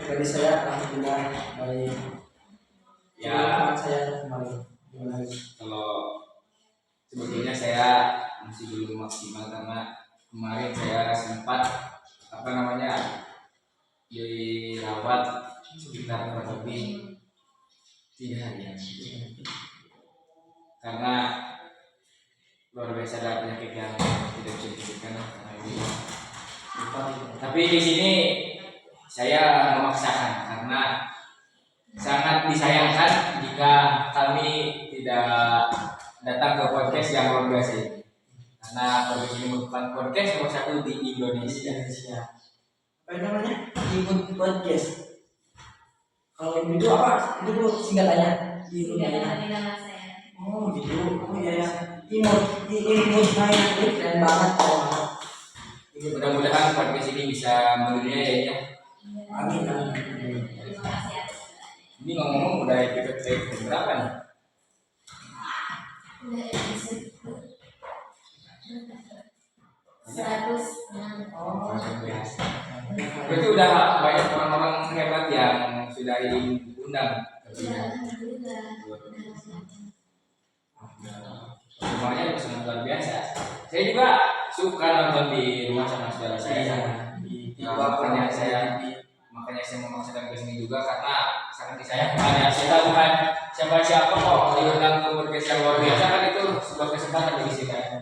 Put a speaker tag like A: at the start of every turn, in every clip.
A: pribadi saya alhamdulillah baik.
B: Ya,
A: saya kembali.
B: kalau sebetulnya saya masih belum maksimal karena kemarin saya sempat dirawat sekitar kurang lebih 3 hari karena luar biasa ada penyakit yang tidak bisa disebutkan karena ini. Tapi di sini saya memaksakan karena sangat disayangkan jika kami tidak datang ke podcast yang luar biasa ini. Karena podcast ini merupakan podcast nomor 1 di Indonesia.
A: Apa namanya? Imut podcast. Kalau itu apa? Itu singkatannya.
C: Singkatan nama saya.
A: Oh gitu. Oh iya ya. Imut main itu keren banget.
B: Mudah-mudahan podcast ini bisa mendunia ya.
A: Amin.
C: Terima kasih.
B: Ini ngomong-ngomong udah episode berapa nih?
C: Udah episode 106.
B: Oh, biasa. Berarti udah banyak orang-orang hebat yang sudah diundang.
C: Alhamdulillah.
B: Semuanya sangat luar biasa. Saya juga suka nonton di rumah sama saudara saya. Makanya saya memaksakan ke sini juga karena sangat disayangkan ya. Saya bukan siapa-siapa kok diundang ke podcast yang luar biasa kan itu sebuah kesempatan bagi saya.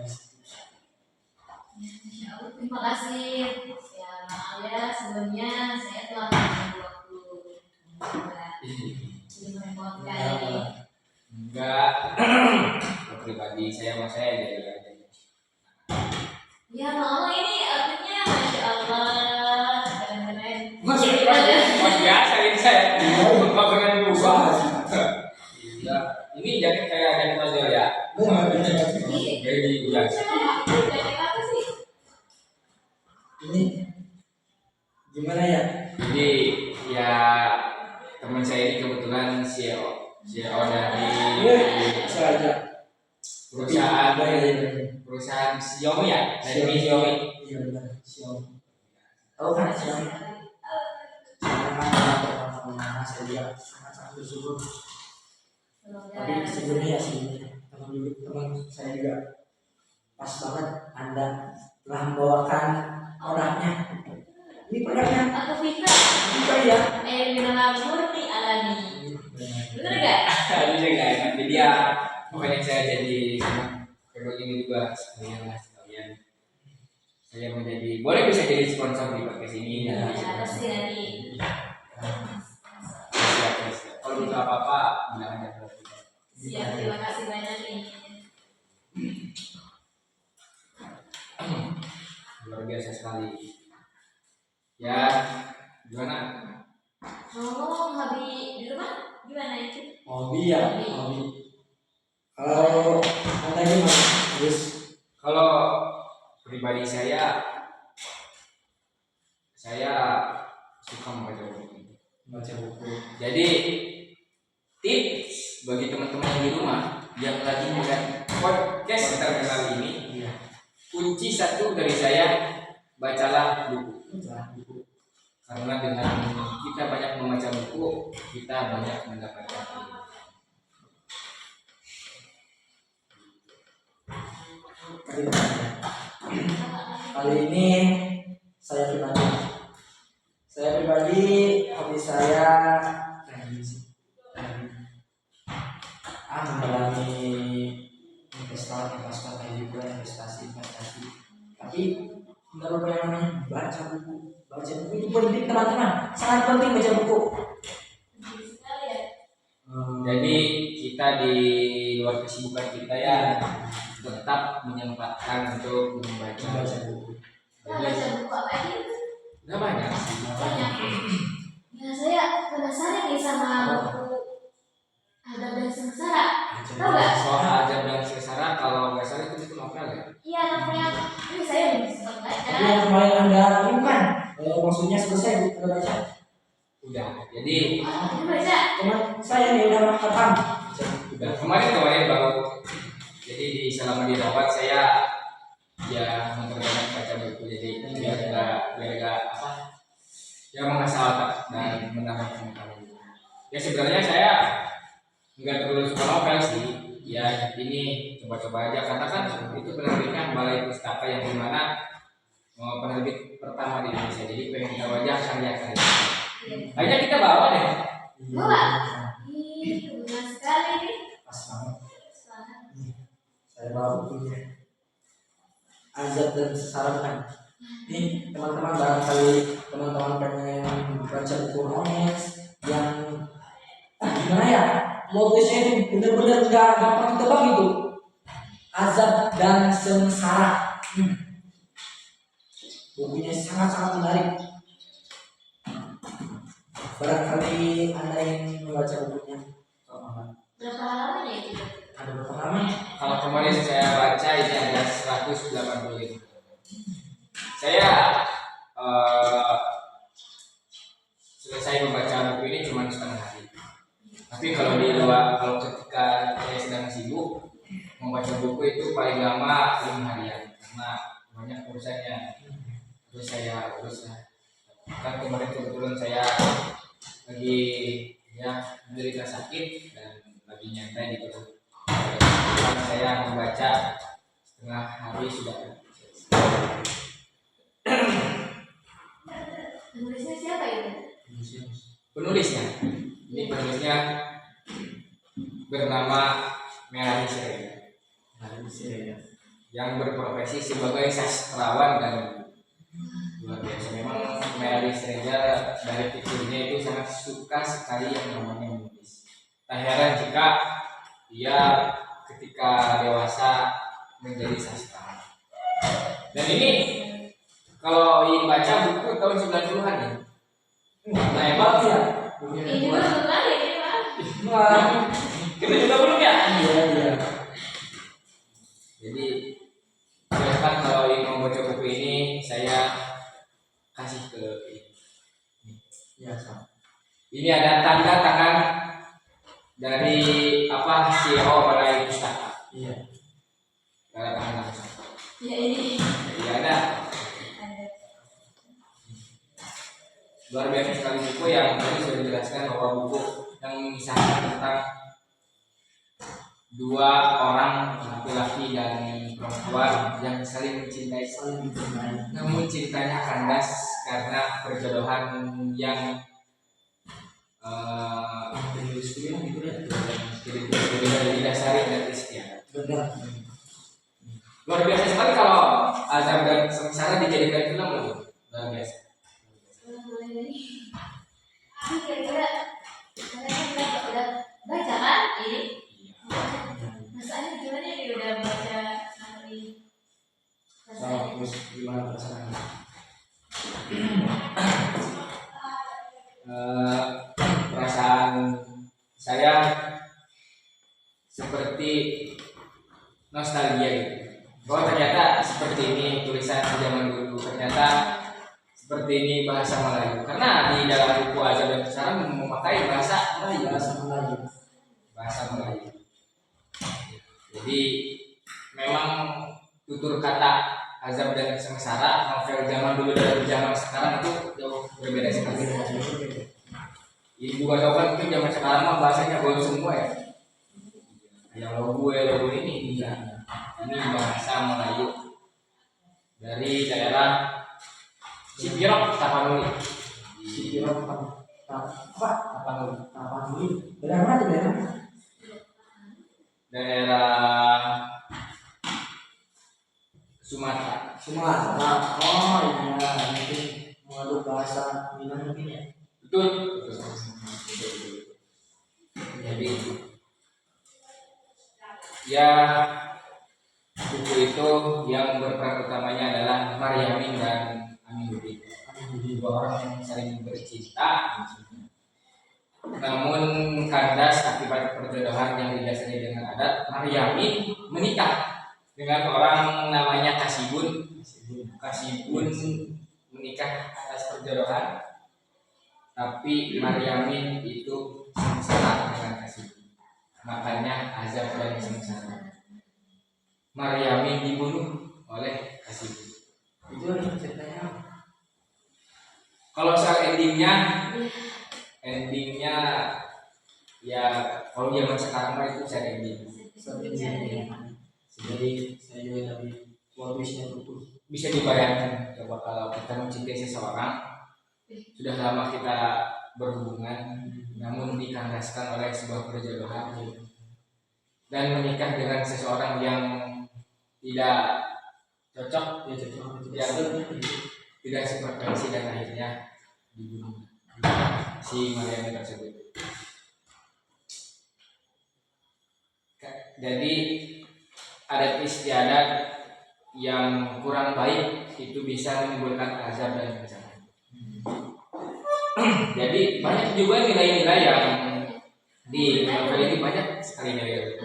C: Terima kasih. Ya maaf ya sebelumnya saya telah mengambil waktu di merepotkan ini.
B: Enggak. Pribadi saya sama saya jadi aja.
C: Ya mau ini artinya masya Allah keren-keren.
B: Masih biasa ini saya makanan berubah. Iya, ini jadi kayak jadi mazhar ya. Jadi biasa.
C: Jadi apa sih?
A: Ini gimana ya?
B: Jadi ya teman saya ini kebetulan CEO dari perusahaan Xiaomi ya, dari Xiaomi.
A: Iya benar, Xiaomi. Tahu kan Xiaomi? Saya juga sangat bersyukur. Tapi sebelumnya teman saya juga pas banget Anda telah membawakan produknya. Ini produknya
C: Aku Fitra.
A: Fitra ya.
C: Mineral murni alami. Bener gak?
B: Bisa nggak? Jadi ya makanya saya jadi produk ini juga sekalian. Saya menjadi boleh bisa jadi sponsor di podcast ini.
C: Ya pasti nanti.
B: Kalau butuh apa-apa bilang aja.
C: Siap, terima kasih banyak nih.
B: Luar biasa sekali. Ya, gimana?
C: Ngomong Habi di rumah gimana itu?
A: Hobi ya, hobi. Kalau anda gimana? Terus
B: Kalau pribadi saya suka membaca buku.
A: baca buku.
B: Jadi tips bagi teman-teman di rumah yang lagi melihat podcast terkenal ini, kunci 1 dari saya, bacalah buku. Karena dengan kita banyak membaca buku, kita banyak mendapatkan ilmu.
A: Kali ini saya pribadi hobi saya mendalami investasi. Tapi nggak lupa yang namanya baca buku itu penting teman-teman, sangat penting baca buku.
B: Jadi kita di luar kesibukan kita ya tetap menyempatkan untuk membaca buku.
C: Baca buku apa aja?
B: Nggak banyak sih.
C: Banyak. Ya saya penasaran nih sama buku Adab dan Sengsara. Tahu nggak?
B: Soal Adab dan Sengsara kalau nggak salah itu novel ya.
C: Iya novelnya. Ini saya belum sempat baca.
A: Tapi yang kemarin anda lakukan, maksudnya selesai udah baca.
B: Udah. Jadi
C: Itu baca.
A: Teman saya nih udah khatam.
B: udah kemarin baru. Jadi selama dirawat saya ya memperbanyak baca buku. Jadi biar enggak ya mengasah otak dan menambah pengetahuan. Ya sebenarnya saya nggak terlalu suka novel sih. Ya ini coba-coba aja karena kan itu penerbitnya Balai Pustaka yang dimana penerbit pertama di Indonesia. Jadi pengen tahu aja karya-karya.
C: Iya.
B: Akhirnya kita bawa deh.
C: Bawa. Ih, kebetulan sekali nih.
A: Pas banget.
C: Semangat.
A: Saya bawa bukunya. Azab dan Sesaran. Nih teman-teman, barangkali teman-teman pengen baca buku romance yang gimana ya, motifnya itu bener-bener gak gampang ditebak gitu. Azab dan Sengsara. Bukunya sangat-sangat menarik. Barangkali Anda yang membaca bukunya.
C: Berapa halaman ya itu?
A: Ada berapa halaman?
B: Kalau kemarin saya baca ini ada 185. Saya selesai membaca buku ini cuma setengah hari. Tapi kalau kalau ketika saya sedang sibuk membaca buku itu paling lama 5 harian karena banyak urusannya. Terus saya urus kan kemarin kebetulan saya lagi ya menderita sakit dan lagi nyantai gitu. Saya membaca setengah hari sudah.
C: Penulisnya siapa itu?
B: Penulisnya, ini penulisnya bernama Melanie Siregar yang berprofesi sebagai sastrawan dan luar biasa. Memang Melanie Siregar dari kecilnya itu sangat suka sekali yang namanya menulis. Tak heran jika dia ketika dewasa menjadi sastrawan. Dan ini kalau ingin baca buku tahun 90-an ya. Nah, hebat ya.
C: Ini belum lagi ini Pak.
A: Wah,
B: Kita juga belum ya.
A: iya.
B: Jadi silakan kalau ingin membaca buku ini saya kasih ke ini.
A: Iya, sama.
B: Ini ada tanda tangan dari CEO Balai Pustaka.
A: Iya.
B: Tanda tangan langsung.
C: Ya ini.
B: Jadi ada. Luar biasa sekali buku yang tadi sudah dijelaskan bahwa buku yang mengisahkan tentang dua orang laki-laki dan perempuan yang saling mencintai, namun cintanya kandas karena perjodohan yang tidak didasari dari kesetiaan.
A: Benar.
B: Luar biasa sekali kalau Azab dan Sengsara dijadikan film loh. Luar biasa.
C: Mulai dari. Ini kira-kira kalian udah baca kan ini? Rasanya gimana nih udah baca hari?
A: Sama terus gimana perasaannya?
B: Perasaan saya seperti nostalgia gitu. Oh ternyata seperti ini tulisan zaman dulu, ternyata seperti ini bahasa Melayu. Karena di dalam buku Azab dan Sengsara memakai bahasa Melayu. Jadi memang tutur kata Azab dan Sengsara novel zaman dulu dan zaman sekarang itu jauh berbeda sekali. Ini juga tahu kan mungkin zaman sekarang mah bahasanya gaul semua ya. Yang logo ini bahasa Melayu dari daerah Sipirok Tapanuli. Tapanuli.
A: Daerah mana tuh daerah?
B: Daerah Sumatera.
A: Oh iya, mungkin mengaduk bahasa Minang mungkin ya.
B: Betul. Jadi ya buku itu yang berperan utamanya adalah Maryamin dan Aminuddin, dua orang yang saling bercinta namun kandas akibat perjodohan yang didasari dengan adat. Maryamin menikah dengan orang namanya Kasibun menikah atas perjodohan, tapi Maryamin itu sengsara dengan Kasibun, makanya Azab dan Sengsara. Maryamin dibunuh oleh Kasibun.
A: Itu ceritanya.
B: Kalau soal endingnya ya kalau zaman sekarang mah itu saya ending.
A: Jadi saya juga lebih modusnya tuh.
B: Bisa dibayangkan coba kalau kita mencintai seseorang, sudah lama kita berhubungan, namun dikandaskan oleh sebuah perjodohan dan menikah dengan seseorang yang tidak cocok, yang tidak sefrekuensi dan akhirnya dibunuh si Mariani tersebut. Jadi adat istiadat yang kurang baik itu bisa menimbulkan azab dan bencana. Jadi banyak juga nilai-nilai yang di novel ini banyak sekali nilai.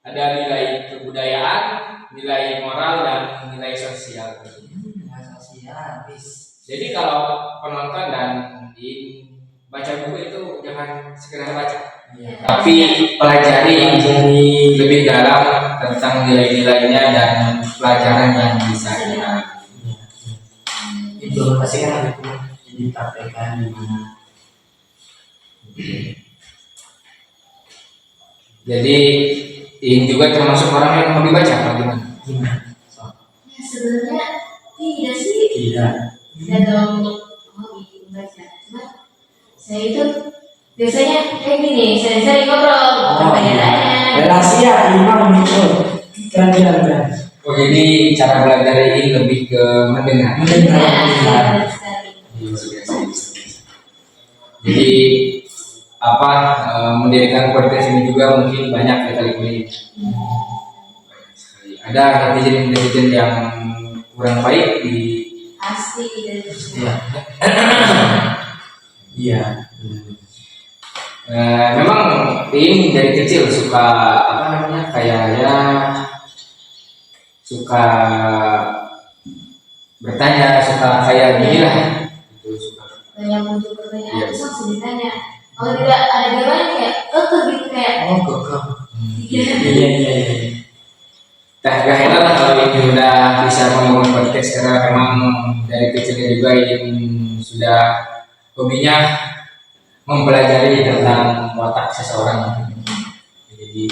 B: Ada nilai kebudayaan, nilai moral dan nilai sosial. Jadi kalau penonton dan baca buku itu jangan sekedar baca, tapi pelajari lebih dalam tentang nilai-nilainya dan pelajaran yang bisa
A: implementasikan itu dipraktekkan di mana.
B: Jadi ini juga termasuk orang yang hobi baca atau gimana?
C: Ya sebenarnya tidak sih.
A: Tidak.
C: Tidak terlalu hobi membaca. Cuma saya itu biasanya kayak gini, saya sering ngobrol, tanya-tanya.
A: Relasi ya, imam itu keren.
B: Oh jadi cara belajar ini lebih ke mendengar. Jadi mendirikan podcast ini juga mungkin banyak ya kali ini. Ada netizen yang kurang baik di
C: Pasti
A: Iya.
B: Memang ini dari kecil suka suka bertanya, suka kayak gini lah. Itu suka.
C: banyak muncul pertanyaan, terus langsung ditanya. Kalau tidak ada jawabannya kayak gitu kayak.
A: Iya.
B: Gak heran lah kalau ini udah bisa membangun podcast karena memang dari kecilnya juga ini sudah hobinya mempelajari tentang watak seseorang. Jadi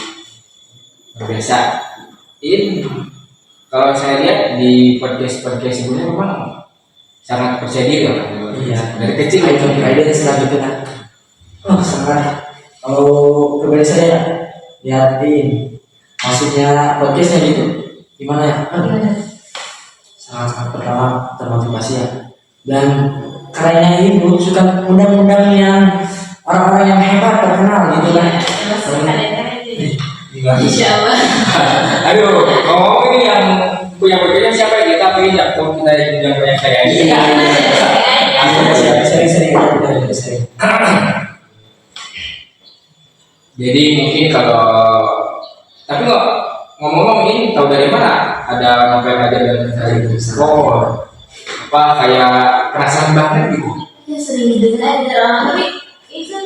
B: berbiasa. Ini kalau saya lihat di podcast sebelumnya memang sangat percaya diri kan.
A: Iya.
B: Dari kecil
A: itu ada selanjutnya. Sangat. Kalau pribadi saya lihatin maksudnya podcastnya gitu gimana ya? Sangat pertama termotivasi ya. Dan kerennya ibu suka undang-undang yang orang-orang yang hebat terkenal gitu kan.
C: Insya Allah.
B: Aduh, ngomong ini yang punya bagian siapa ya? Kita pilih jatuh kita yang banyak kayak ini.
A: Sering.
B: Jadi mungkin kalau tapi kok ngomong-ngomong ini tahu dari mana ada novel ajar dan mencari kayak perasaan banget gitu.
C: Ya sering didengar dari orang tapi itu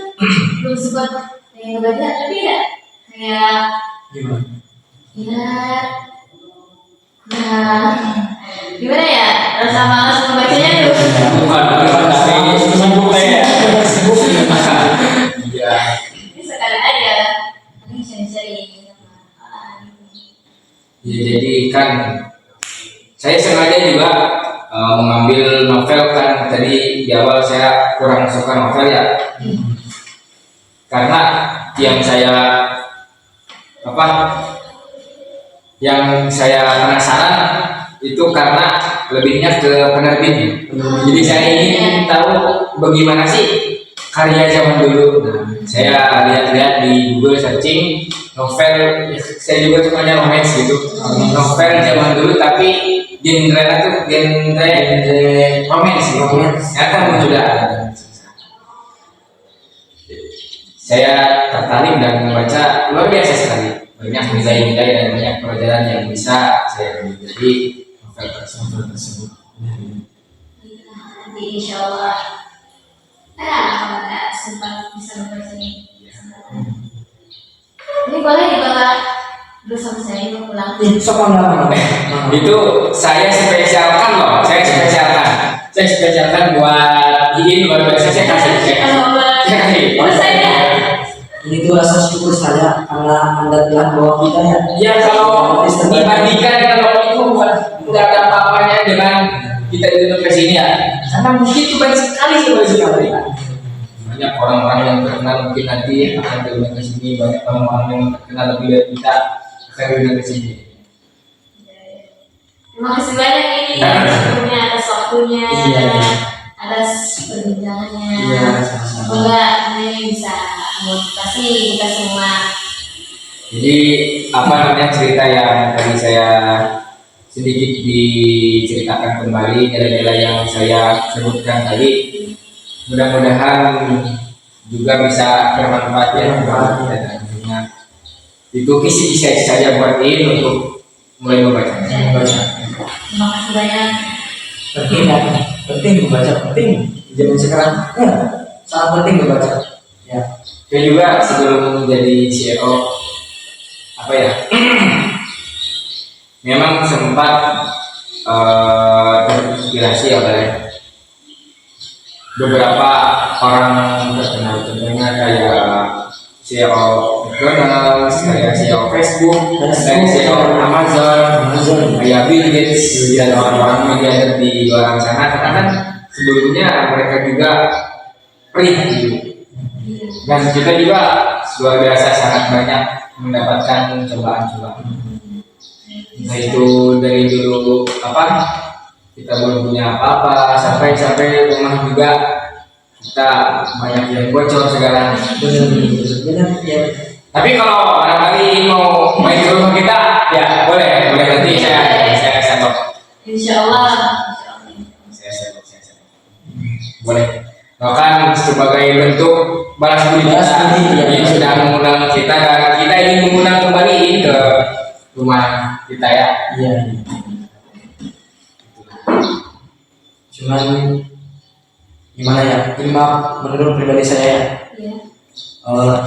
C: belum sempat yang ngebaca tapi ya kayak gimana ya rasa malas membacanya tuh.
B: Iya.
C: Ini sekali aja ini sering-sering.
B: Ya, jadi kan saya sengaja juga mengambil novel kan tadi di awal saya kurang suka novel ya karena yang saya penasaran itu karena lebihnya ke penerbitnya. Jadi saya ingin tahu bagaimana sih karya zaman dulu. Nah, saya lihat-lihat di Google searching novel, saya juga sukanya romance gitu. Novel zaman dulu tapi genre romance gitu. Ternyata muncul ada. Saya tertarik dan membaca luar biasa sekali. Banyak nilai-nilai dan banyak pelajaran yang bisa saya ambil dari novel tersebut.
C: Nanti insya Allah kalau ada sempat bisa membaca ini. Ini boleh dibawa bersama saya mau pulang.
A: Itu saya spesialkan.
B: Saya spesialkan buat ini luar biasa, saya kasih.
C: Terus saya
A: Ini tuh rasa syukur saya karena Anda telah bawa kita ya.
B: Ya kalau dibandingkan kalau itu bukan nggak ada apa-apanya dengan kita itu ke sini ya. Karena mungkin itu banyak sekali sekali. Banyak orang-orang yang terkenal mungkin nanti akan diundang ke sini, banyak orang-orang yang terkenal lebih dari kita akan diundang ke sini.
C: terima kasih banyak ini sebelumnya atas waktunya,
A: Iya.
C: atas perbincangannya.
A: Iya, sama-sama.
C: Semoga ini bisa motivasi kita semua.
B: Jadi apa namanya cerita yang tadi saya sedikit diceritakan kembali, nilai-nilai yang saya sebutkan tadi, mudah-mudahan juga bisa bermanfaat ya buat kita tentunya. Itu kisi-kisi saja buat ini untuk mulai membacanya.
C: Terima kasih banyak.
A: Penting kan? Penting membaca, penting di zaman sekarang. Sangat penting membaca. Ya.
B: Dan juga sebelum menjadi CEO apa ya? Memang sempat terinspirasi oleh beberapa orang terkenal, tentunya kayak CEO McDonald's, kayak CEO Facebook, kayak CEO Amazon, kayak Bill Gates dan orang-orang miliarder di luar sana. Karena kan sebelumnya mereka juga perih gitu. Dan kita juga luar biasa sangat banyak mendapatkan cobaan-cobaan. Entah itu dari dulu apa kita belum punya apa-apa sampai rumah juga kita banyak yang bocor segala.
A: Benar ya.
B: Tapi kalau barangkali mau main ke rumah kita ya boleh nanti saya kasih tahu.
C: Insya Allah.
B: Saya boleh. Bahkan sebagai bentuk balas budi kita yang sudah mengundang kita dan kita ingin mengundang kembali ke rumah kita ya.
A: Iya. Cuman gimana ya? Hikmah menurut pribadi saya ya.
C: Iya.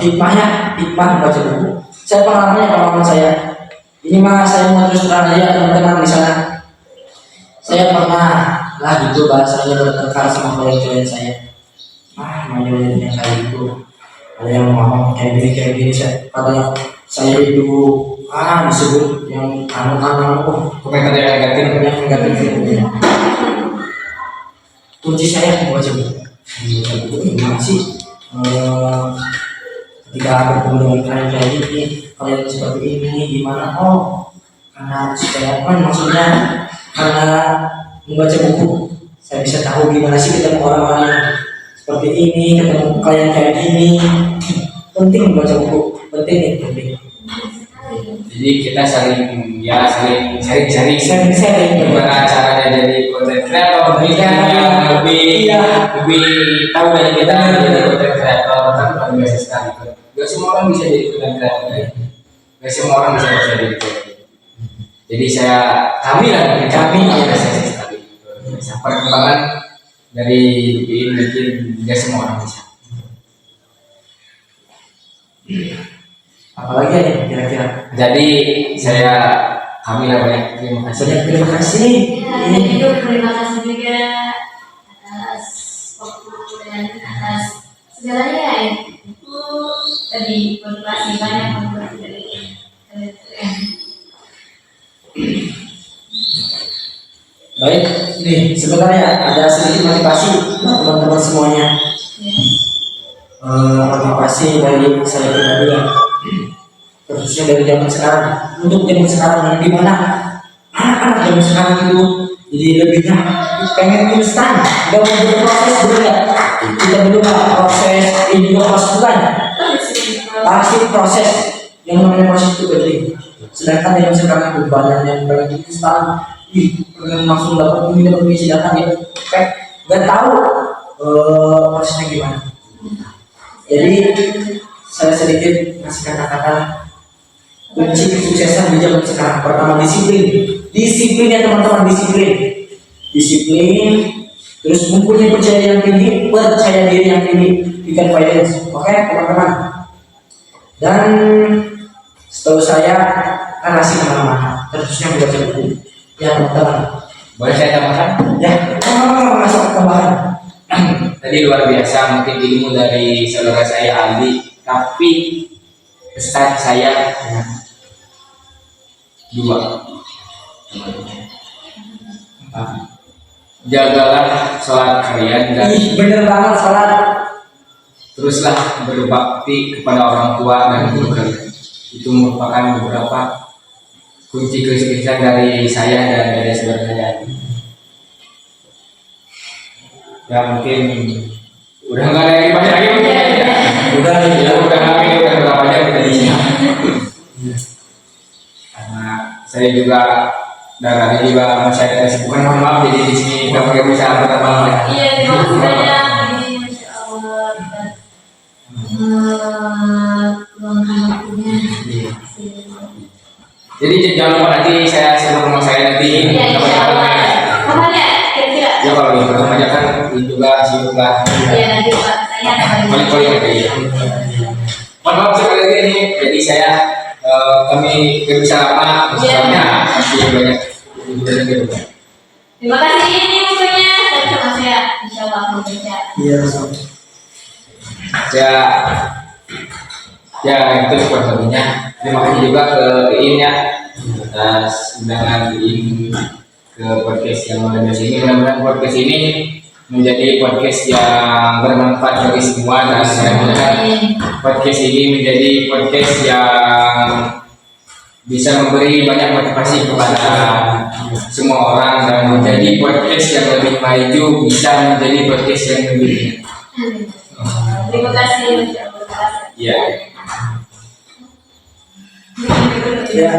A: Hikmah membaca buku. Saya pengalaman saya. Ini mah saya mau terus terang aja teman-teman di sana. Saya pernah lah gitu bahasanya bertengkar sama klien saya. Majunya yang kayak gitu. Ada yang ngomong kayak gini katanya saya itu disebut yang
B: Komentar yang negatif.
A: Kunci saya membaca buku. Membaca buku gimana sih? Ketika bertemu dengan kalian kayak gini, kalian seperti ini gimana? Karena supaya apa? Maksudnya karena membaca buku saya bisa tahu gimana sih ketemu orang-orang yang seperti ini, ketemu kalian kayak gini. Penting membaca buku, penting.
B: Jadi kita saling sharing gimana caranya jadi content creator, lebih tahu dari kita menjadi content creator kan luar biasa sekali. Gak semua orang bisa jadi content creator, gak semua orang bisa jadi itu. Jadi kami sekali. Perkembangan dari ini mungkin gak semua orang bisa.
A: Apalagi ya kira-kira.
B: Jadi kami banyak terima kasih.
A: Terima kasih.
C: Ya, juga terima kasih juga atas waktu dan atas segalanya ya. Itu tadi motivasi banyak dari kalian.
A: Baik, nih sebenarnya ada sedikit motivasi buat teman-teman semuanya. Motivasi dari saya pribadi ya. Khususnya dari zaman sekarang. Untuk zaman sekarang di mana anak-anak zaman sekarang itu jadi lebihnya pengen instan, nggak mau berproses dulu ya. Kita dulu proses ini juga proses bukan. Pasti proses yang namanya proses itu penting. Sedangkan zaman sekarang itu banyak yang pengen instan. Pengen langsung dapat ini sedangkan ya nggak tahu prosesnya gimana. Jadi saya sedikit ngasih kata-kata kunci kesuksesan di zaman sekarang. Pertama disiplin ya teman-teman, disiplin, terus mempunyai percaya diri yang tinggi, ikan finance, oke teman-teman. Dan setahu saya kan masih kemana-mana, terusnya membaca buku. Ya teman-teman,
B: Boleh saya tambahkan?
A: Ya, masuk tambahan.
B: Tadi luar biasa mungkin ilmu dari saudara saya Aldi, tapi pesan saya dua. Jagalah sholat kalian dan
A: Ih, bener banget salat.
B: teruslah berbakti kepada orang tua dan guru kalian. Itu merupakan beberapa kunci kesuksesan dari saya dan dari saudara saya. Ya mungkin udah nggak ada yang dibaca lagi mungkin ya.
A: Udah nih ya.
B: Udah kami udah berapa jam kita di sini. Karena saya juga dan ada juga masih ada kesibukan, mohon maaf jadi di sini nggak bisa berteman ya.
C: Iya, terima kasih banyak. Ini Masya Allah kita luangkan waktunya.
B: Jadi jangan lupa nanti saya suruh rumah saya nanti
C: Iya, insya Allah. Kapan ya? Kira-kira?
B: ya kalau di rumah aja kan juga sibuk lah.
C: Iya, nanti Pak. Saya akan
B: Paling aja ya. Mohon maaf sekali lagi ini, jadi saya kami nggak bisa lama, soalnya masih banyak.
C: Terima kasih ini bukunya. Saya sama saya. Insya Allah akan baca.
A: Iya,
B: Ya itu sepertinya. Terima kasih juga ke Iin ya atas undangan Iin ke podcast yang ada di sini. Mudah-mudahan podcast ini menjadi podcast yang bermanfaat bagi semua dan mudah-mudahan podcast ini menjadi podcast yang bisa memberi banyak motivasi kepada semua orang dan menjadi podcast yang lebih maju, bisa menjadi podcast yang lebih.
C: Terima kasih. Masya Allah.
B: Ya.
A: ya.